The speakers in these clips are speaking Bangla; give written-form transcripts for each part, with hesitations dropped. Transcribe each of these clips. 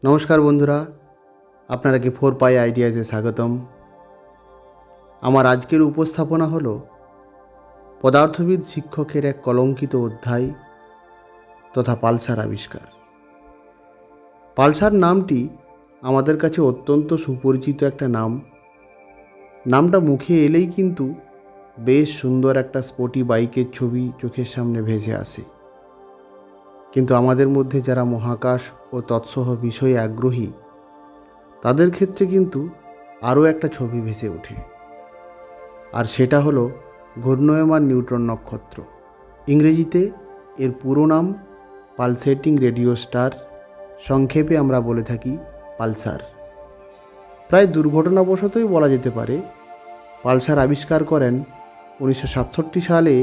নমস্কার বন্ধুরা, আপনারা কি 4পাই আইডিয়াজে স্বাগতম। আমার আজকের উপস্থাপনা হলো পদার্থবিদ শিক্ষকের এক কলঙ্কিত অধ্যায় তথা পালসার আবিষ্কার। পালসার নামটি আমাদের কাছে অত্যন্ত সুপরিচিত একটা নামটা মুখে এলেই কিন্তু বেশ সুন্দর একটা স্পোর্টি বাইকের ছবি চোখের সামনে ভেসে আসে। কিন্তু আমাদের মধ্যে যারা মহাকাশ ও তৎসহ বিষয়ে আগ্রহী তাদের ক্ষেত্রে কিন্তু আরও একটা ছবি ভেসে ওঠে, আর সেটা হলো ঘূর্ণায়মান নিউট্রন নক্ষত্র। ইংরেজিতে এর পুরো নাম পালসেটিং রেডিও স্টার, সংক্ষেপে আমরা বলে থাকি পালসার। প্রায় দুর্ঘটনাবশতই বলা যেতে পারে পালসার আবিষ্কার করেন 1967 সালে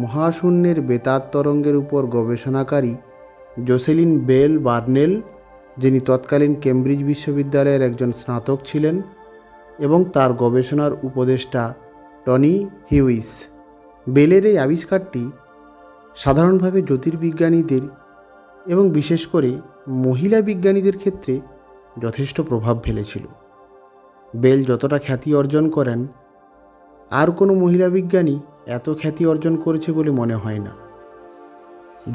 মহাশূন্যের বেতার তরঙ্গের উপর গবেষণাকারী জোসেলিন বেল বার্নেল, যিনি তৎকালীন কেমব্রিজ বিশ্ববিদ্যালয়ের একজন স্নাতক ছিলেন, এবং তার গবেষণার উপদেষ্টা টনি হিউইস। বেলের এই আবিষ্কারটি সাধারণভাবে জ্যোতির্বিজ্ঞানীদের এবং বিশেষ করে মহিলা বিজ্ঞানীদের ক্ষেত্রে যথেষ্ট প্রভাব ফেলেছিল। বেল যতটা খ্যাতি অর্জন করেন, আর কোনো মহিলা বিজ্ঞানী এত খ্যাতি অর্জন করেছে বলে মনে হয় না।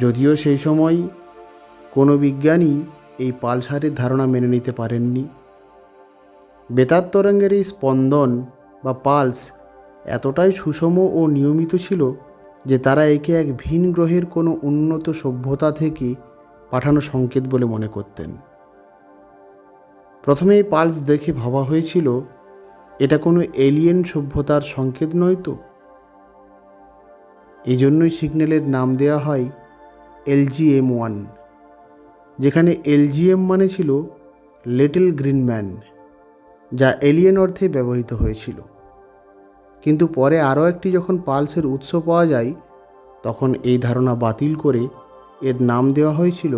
যদিও সেই সময় কোনো বিজ্ঞানী এই পালসারের ধারণা মেনে নিতে পারেননি। বেতার তরঙ্গের এই স্পন্দন বা পালস এতটাই সুষম ও নিয়মিত ছিল যে তারা একে এক ভিন গ্রহের কোনো উন্নত সভ্যতা থেকে পাঠানো সংকেত বলে মনে করতেন। প্রথমে এই পালস দেখে ভাবা হয়েছিল এটা কোনো এলিয়েন সভ্যতার সংকেত নয় তো। এই জন্যই সিগন্যালের নাম দেওয়া হয় LGM-1, যেখানে LGM মানে ছিল লিটল গ্রিন ম্যান, যা এলিয়েন অর্থে ব্যবহৃত হয়েছিল। কিন্তু পরে আরও একটি যখন পালসের উৎস পাওয়া যায়, তখন এই ধারণা বাতিল করে এর নাম দেওয়া হয়েছিল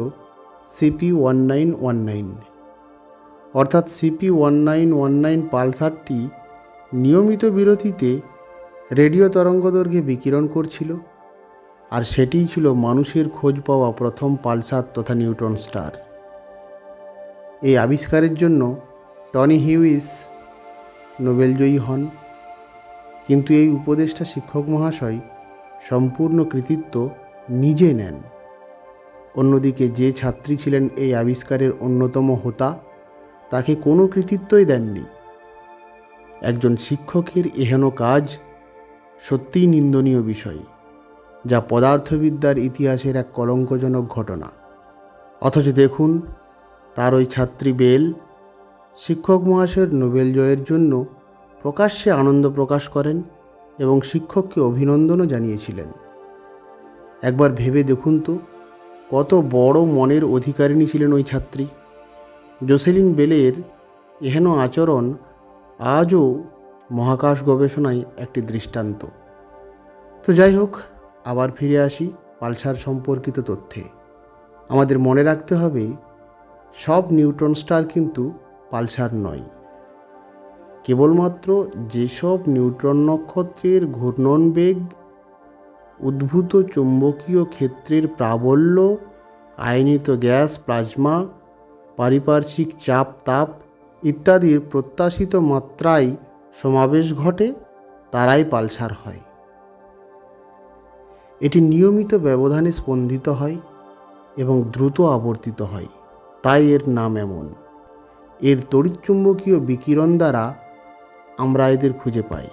CP1919। অর্থাৎ CP1919 পালসারটি নিয়মিত বিরতিতে রেডিও তরঙ্গদৈর্ঘ্যে বিকিরণ করছিল, আর সেটিই ছিল মানুষের খোঁজ পাওয়া প্রথম পালসার তথা নিউট্রন স্টার। এই আবিষ্কারের জন্য টনি হিউইস নোবেলজয়ী হন, কিন্তু এই উপদেষ্টা শিক্ষক মহাশয় সম্পূর্ণ কৃতিত্ব নিজে নেন। অন্যদিকে যে ছাত্রী ছিলেন এই আবিষ্কারের অন্যতম হোতা, তাকে কোনো কৃতিত্বই দেননি। একজন শিক্ষকের এহেন কাজ সত্যিই নিন্দনীয় বিষয়, যা পদার্থবিদ্যার ইতিহাসের এক কলঙ্কজনক ঘটনা। অথচ দেখুন, তার ওই ছাত্রী বেল শিক্ষক মহাশয়ের নোবেল জয়ের জন্য প্রকাশ্যে আনন্দ প্রকাশ করেন এবং শিক্ষককে অভিনন্দনও জানিয়েছিলেন। একবার ভেবে দেখুন তো, কত বড় মনের অধিকারিণী ছিলেন ওই ছাত্রী। জোসেলিন বেলের এহেন আচরণ আজও মহাকাশ গবেষণায় একটি দৃষ্টান্ত। তো যাই হোক, আবার ফিরে আসি পালসার সম্পর্কিত তথ্যে। আমাদের মনে রাখতে হবে, সব নিউট্রন স্টার কিন্তু পালসার নয়। কেবলমাত্র যেসব নিউট্রন নক্ষত্রের ঘূর্ণন বেগ, উদ্ভূত চৌম্বকীয় ক্ষেত্রের প্রাবল্য, আয়নিত গ্যাস, প্লাজমা, পারিপার্শ্বিক চাপ, তাপ ইত্যাদির প্রত্যাশিত মাত্রায় সমাবেশ ঘটে, তারাই পালসার হয়। এটি নিয়মিত ব্যবধানে স্পন্দিত হয় এবং দ্রুত আবর্তিত হয়, তাই এর নাম এমন। এর তড়িৎচুম্বকীয় বিকিরণ দ্বারা আমরা এদের খুঁজে পাই।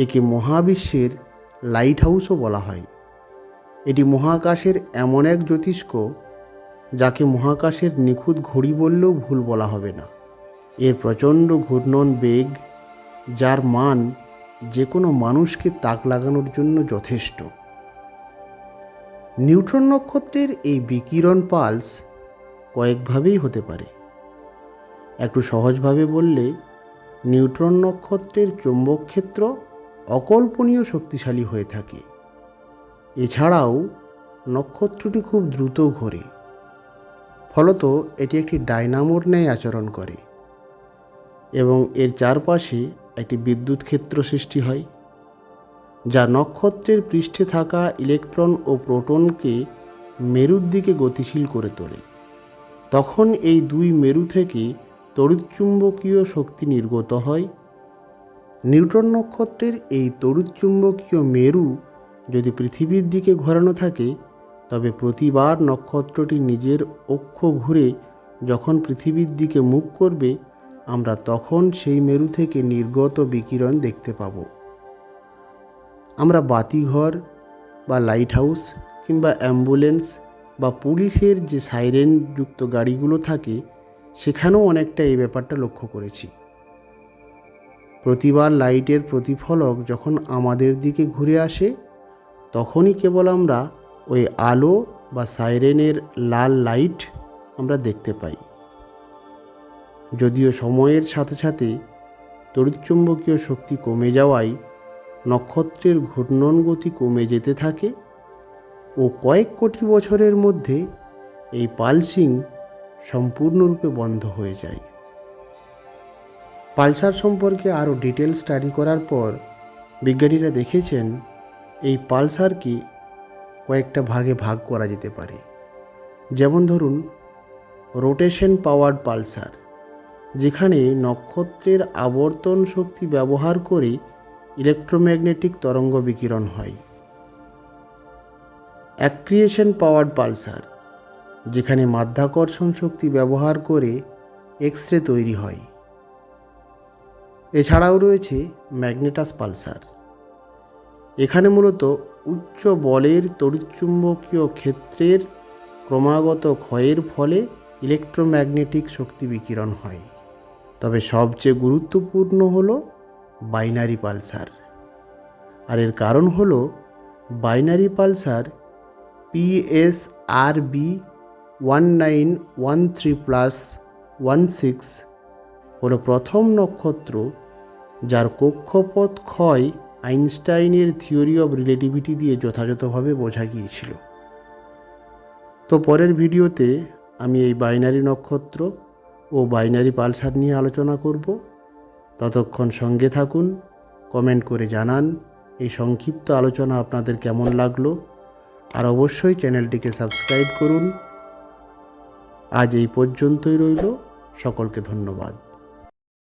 একে মহাবিশ্বের লাইট হাউসও বলা হয়। এটি মহাকাশের এমন এক জ্যোতিষ্ক যাকে মহাকাশের নিখুঁত ঘড়ি বললেও ভুল বলা হবে না। এর প্রচণ্ড ঘূর্ণন বেগ, যার মান যে কোনো মানুষকে তাক লাগানোর জন্য যথেষ্ট। নিউট্রন নক্ষত্রের এই বিকিরণ পালস কয়েকভাবেই হতে পারে। একটু সহজভাবে বললে, নিউট্রন নক্ষত্রের চৌম্বক ক্ষেত্র অকল্পনীয় শক্তিশালী হয়ে থাকে। এছাড়াও নক্ষত্রটি খুব দ্রুত ঘোরে, ফলত এটি একটি ডায়নামোর ন্যায় আচরণ করে এবং এর চারপাশে একটি বিদ্যুৎ ক্ষেত্র সৃষ্টি হয়, যা নক্ষত্রের পৃষ্ঠে থাকা ইলেকট্রন ও প্রোটনকে মেরুর দিকে গতিশীল করে তোলে। তখন এই দুই মেরু থেকে তড়িৎচুম্বকীয় শক্তি নির্গত হয়। নিউট্রন নক্ষত্রের এই তড়িৎচুম্বকীয় মেরু যদি পৃথিবীর দিকে ঘোরানো থাকে, তবে প্রতিবার নক্ষত্রটি নিজের অক্ষ ঘুরে যখন পৃথিবীর দিকে মুখ করবে, আমরা তখন সেই মেরু থেকে নির্গত বিকিরণ দেখতে পাব। আমরা বাতিঘর বা লাইট হাউস কিংবা অ্যাম্বুলেন্স বা পুলিশের যে সাইরেনযুক্ত গাড়িগুলো থাকে, সেখানেও অনেকটা এই ব্যাপারটা লক্ষ্য করেছি। প্রতিবার লাইটের প্রতিফলক যখন আমাদের দিকে ঘুরে আসে, তখনই কেবল আমরা ওই আলো বা সাইরেনের লাল লাইট আমরা দেখতে পাই। যদিও সময়ের সাথে সাথে তড়িৎচুম্বকীয় শক্তি কমে যাওয়ায় নক্ষত্রের ঘূর্ণন গতি কমে যেতে থাকে ও কয়েক কোটি বছরের মধ্যে এই পালসিং সম্পূর্ণরূপে বন্ধ হয়ে যায়। পালসার সম্পর্কে আরও ডিটেল স্টাডি করার পর বিজ্ঞানীরা দেখেছেন এই পালসারকে কয়েকটা ভাগে ভাগ করা যেতে পারে। যেমন ধরুন রোটেশন পাওয়ার্ড পালসার, যেখানে নক্ষত্রের আবর্তন শক্তি ব্যবহার করে ইলেকট্রোম্যাগনেটিক তরঙ্গ বিকিরণ হয়। অ্যাক্রিয়েশন পাওয়ার্ড পালসার, যেখানে মাধ্যাকর্ষণ শক্তি ব্যবহার করে এক্স রে তৈরি হয়। এছাড়াও রয়েছে ম্যাগনেটাস পালসার। এখানে মূলত উচ্চ বলের তড়িৎচুম্বকীয় ক্ষেত্রের ক্রমাগত ক্ষয়ের ফলে ইলেকট্রোম্যাগনেটিক শক্তি বিকিরণ হয়। তবে সবচেয়ে গুরুত্বপূর্ণ হলো বাইনারি পালসার। আর এর কারণ হলো বাইনারি পালসার PSRB 1913+16 হলো প্রথম নক্ষত্র যার কক্ষপথ ক্ষয় আইনস্টাইনের থিওরি অব রিলেটিভিটি দিয়ে যথাযথভাবে বোঝা গিয়েছিল। তো পরের ভিডিওতে আমি এই বাইনারি নক্ষত্র ও বাইনারি পালসার নিয়ে আলোচনা করব। ততক্ষণ সঙ্গে থাকুন, কমেন্ট করে জানান এই সংক্ষিপ্ত আলোচনা আপনাদের কেমন লাগলো, আর অবশ্যই চ্যানেলটিকে সাবস্ক্রাইব করুন। আজ এই পর্যন্তই রইল। সকলকে ধন্যবাদ।